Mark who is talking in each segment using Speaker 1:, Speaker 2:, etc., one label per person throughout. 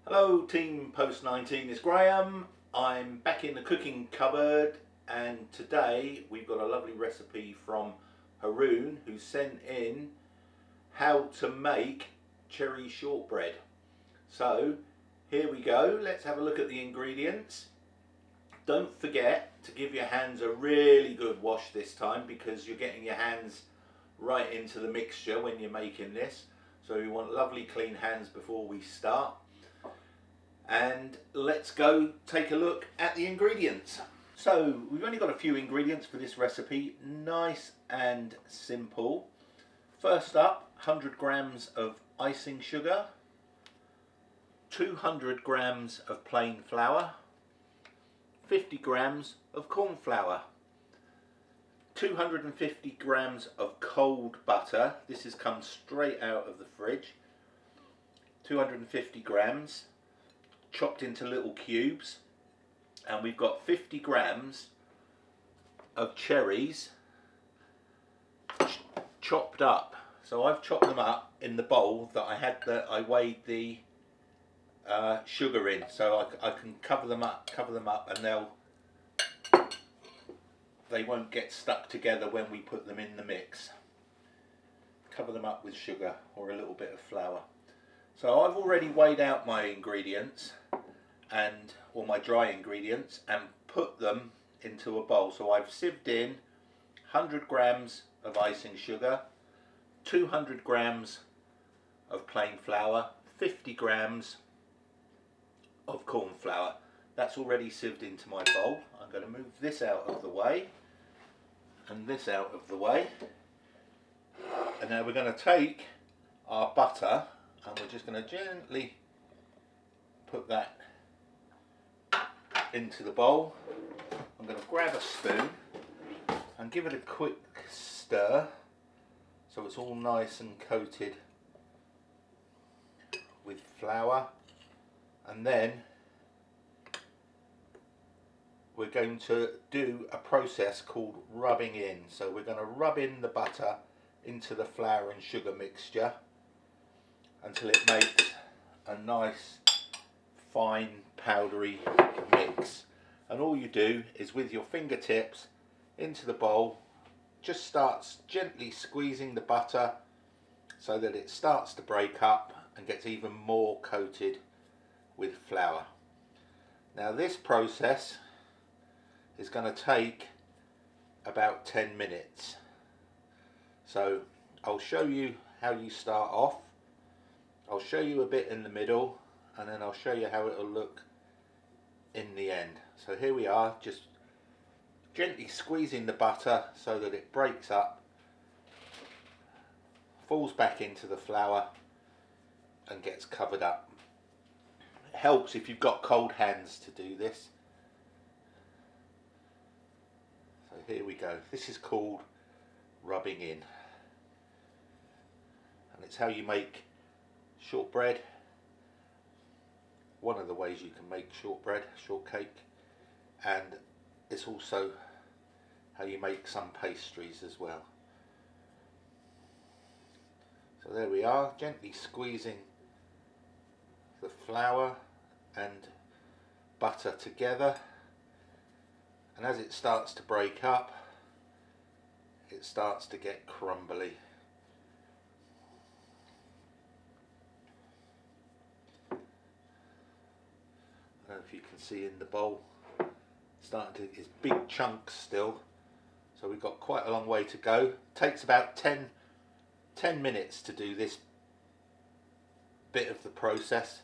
Speaker 1: Hello Team Post 19, it's Graham. I'm back in the cooking cupboard and today we've got a lovely recipe from Haroon, who sent in how to make cherry shortbread. So here we go, let's have a look at the ingredients. Don't forget to give your hands a really good wash this time, because you're getting your hands right into the mixture when you're making this. So we want lovely clean hands before we start. And let's go take a look at the ingredients. So we've only got a few ingredients for this recipe, nice and simple. First up, 100 grams of icing sugar, 200 grams of plain flour, 50 grams of corn flour, 250 grams of cold butter. This has come straight out of the fridge. 250 grams chopped into little cubes, and we've got 50 grams of cherries chopped up. So I've chopped them up in the bowl that I weighed the sugar in, so I can cover them up, and they won't get stuck together when we put them in the mix. Cover them up with sugar or a little bit of flour. So I've already weighed out my ingredients or my dry ingredients and put them into a bowl. So I've sieved in 100 grams of icing sugar, 200 grams of plain flour, 50 grams of corn flour. That's already sieved into my bowl. I'm going to move this out of the way and this out of the way. And now we're going to take our butter and we're just going to gently put that into the bowl. I'm going to grab a spoon and give it a quick stir so it's all nice and coated with flour, and then we're going to do a process called rubbing in. So we're going to rub in the butter into the flour and sugar mixture until it makes a nice fine powdery mix. And all you do is with your fingertips into the bowl, just starts gently squeezing the butter so that it starts to break up and gets even more coated with flour. Now this process is going to take about 10 minutes. So I'll show you how you start off. I'll show you a bit in the middle, and then I'll show you how it'll look in the end. So here we are, just gently squeezing the butter so that it breaks up, falls back into the flour and gets covered up. It helps if you've got cold hands to do this. So here we go. This is called rubbing in, and it's how you make shortbread. One of the ways you can make shortbread, shortcake, and it's also how you make some pastries as well. So there we are, gently squeezing the flour and butter together, and as it starts to break up, it starts to get crumbly. I don't know if you can see in the bowl, it's big chunks still, so we've got quite a long way to go. Takes about 10 minutes to do this bit of the process.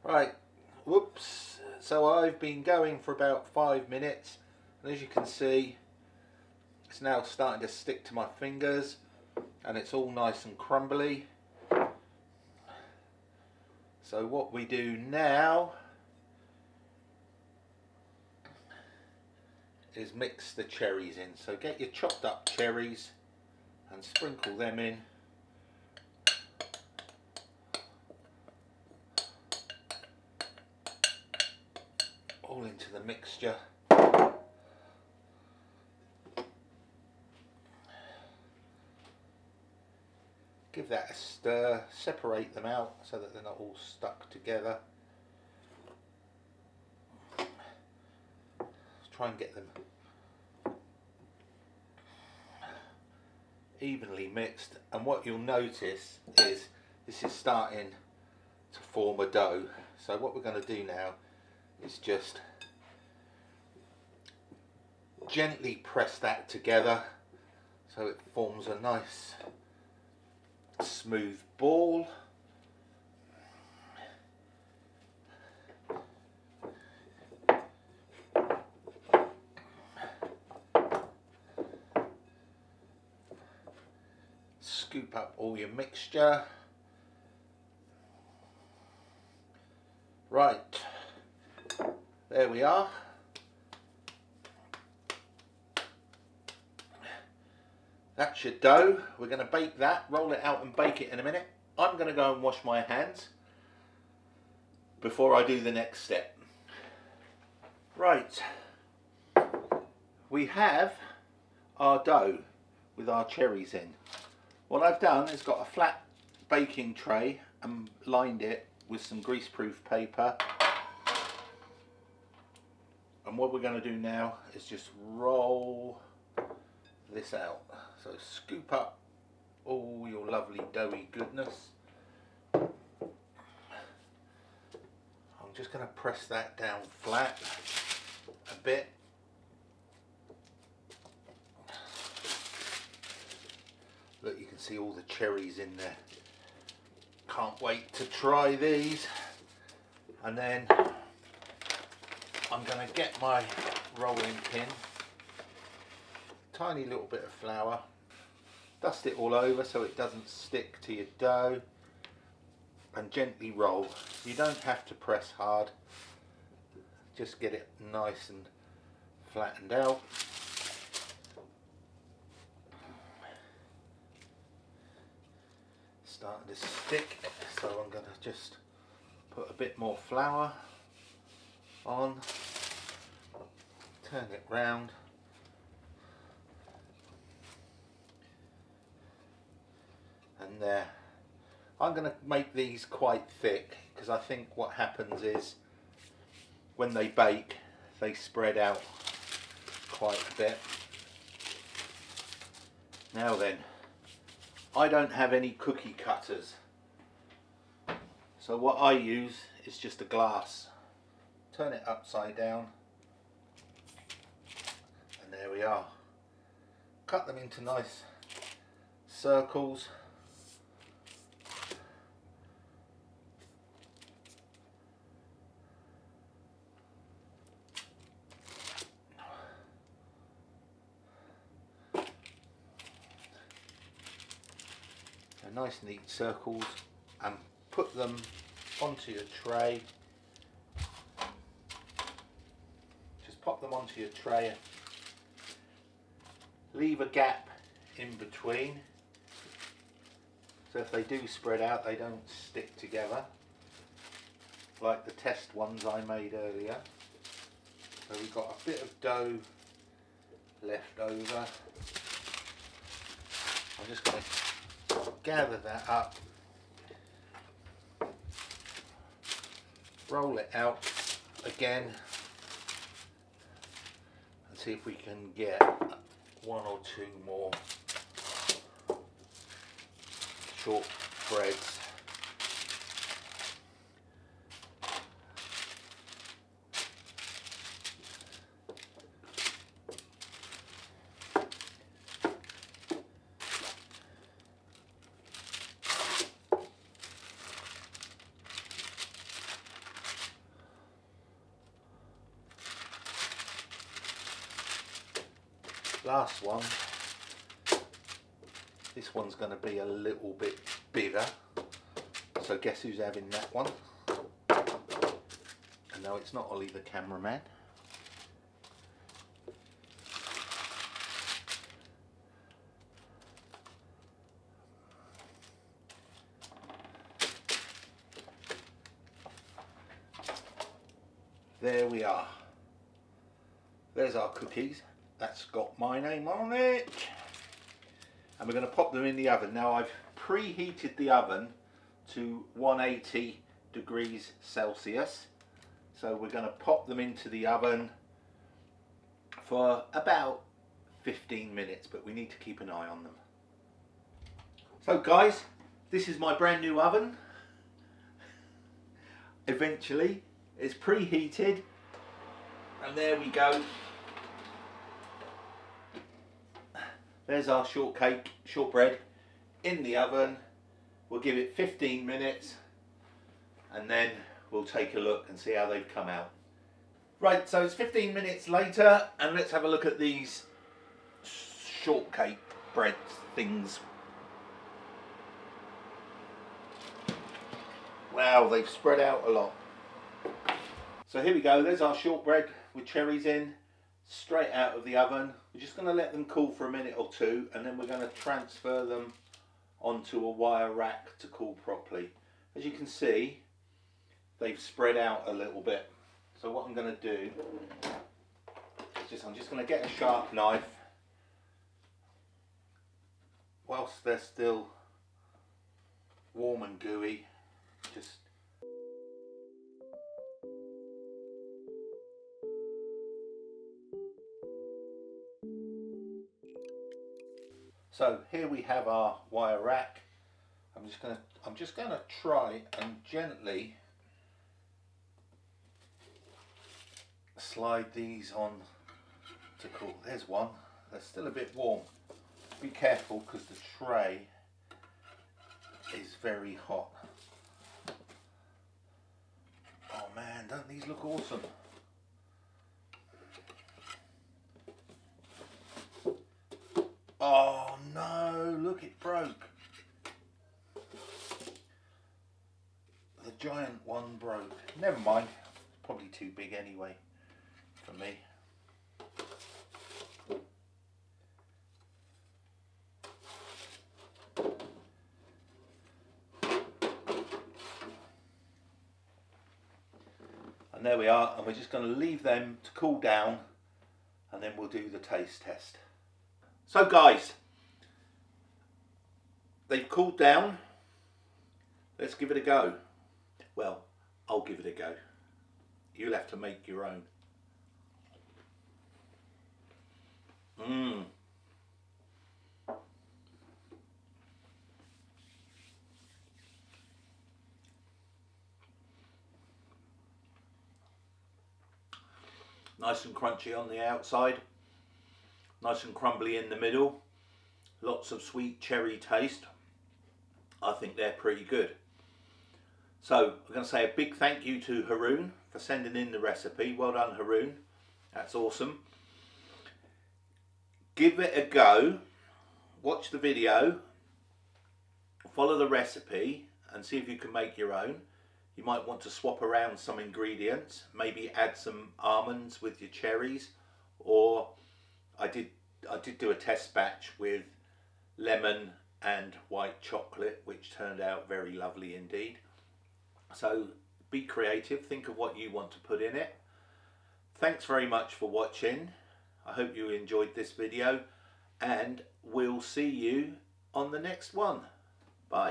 Speaker 1: Right, whoops, so I've been going for about 5 minutes, and as you can see, it's now starting to stick to my fingers and it's all nice and crumbly. So what we do now is mix the cherries in. So get your chopped up cherries and sprinkle them in. All into the mixture. Give that a stir, separate them out so that they're not all stuck together. Try and get them evenly mixed, and what you'll notice is this is starting to form a dough. So what we're going to do now is just gently press that together so it forms a nice smooth ball. Scoop up all your mixture. Right, there we are. That's your dough. We're going to bake that, roll it out and bake it in a minute. I'm going to go and wash my hands before I do the next step. Right, we have our dough with our cherries in. What I've done is got a flat baking tray and lined it with some greaseproof paper. And what we're going to do now is just roll this out. So scoop up all your lovely doughy goodness. I'm just going to press that down flat a bit. Look, you can see all the cherries in there. Can't wait to try these. And then I'm going to get my rolling pin, tiny little bit of flour, dust it all over so it doesn't stick to your dough, and gently roll. You don't have to press hard, just get it nice and flattened out. Starting to stick, so I'm going to just put a bit more flour on, turn it round, and there. I'm going to make these quite thick because I think what happens is when they bake they spread out quite a bit. Now then, I don't have any cookie cutters, so what I use is just a glass. Turn it upside down, and there we are. Cut them into nice circles. Nice neat circles, and put them onto your tray. Just pop them onto your tray. Leave a gap in between so if they do spread out they don't stick together like the test ones I made earlier. So we've got a bit of dough left over. I'm just going to gather that up, roll it out again, and see if we can get one or two more shortbreads. Last one. This one's going to be a little bit bigger, so guess who's having that one? And no, it's not Ollie the cameraman. there we are. There's our cookies. That's got my name on it. And we're going to pop them in the oven. Now I've preheated the oven to 180 degrees Celsius. So we're going to pop them into the oven for about 15 minutes, but we need to keep an eye on them. So guys, this is my brand new oven. Eventually, it's preheated, and there we go. There's our shortbread in the oven. We'll give it 15 minutes and then we'll take a look and see how they've come out. Right, so it's 15 minutes later and let's have a look at these shortcake bread things. Wow, they've spread out a lot. So here we go, there's our shortbread with cherries in, straight out of the oven. We're just going to let them cool for a minute or two and then we're going to transfer them onto a wire rack to cool properly. As you can see, they've spread out a little bit. So what I'm going to do is I'm just going to get a sharp knife whilst they're still warm and gooey. So here we have our wire rack. I'm just gonna try and gently slide these on to cool. There's one. They're still a bit warm. Be careful because the tray is very hot. Oh man, don't these look awesome? Oh no, look, it broke. The giant one broke. Never mind, it's probably too big anyway for me. And there we are, and we're just going to leave them to cool down and then we'll do the taste test. So guys, they've cooled down. Let's give it a go. Well, I'll give it a go. You'll have to make your own. Nice and crunchy on the outside. Nice and crumbly in the middle. Lots of sweet cherry taste. I think they're pretty good. So I'm going to say a big thank you to Haroon for sending in the recipe. Well done, Haroon. That's awesome. Give it a go. Watch the video. Follow the recipe and see if you can make your own. You might want to swap around some ingredients. Maybe add some almonds with your cherries, or I did do a test batch with lemon and white chocolate, which turned out very lovely indeed. So be creative, think of what you want to put in it. Thanks very much for watching. I hope you enjoyed this video and we'll see you on the next one. Bye.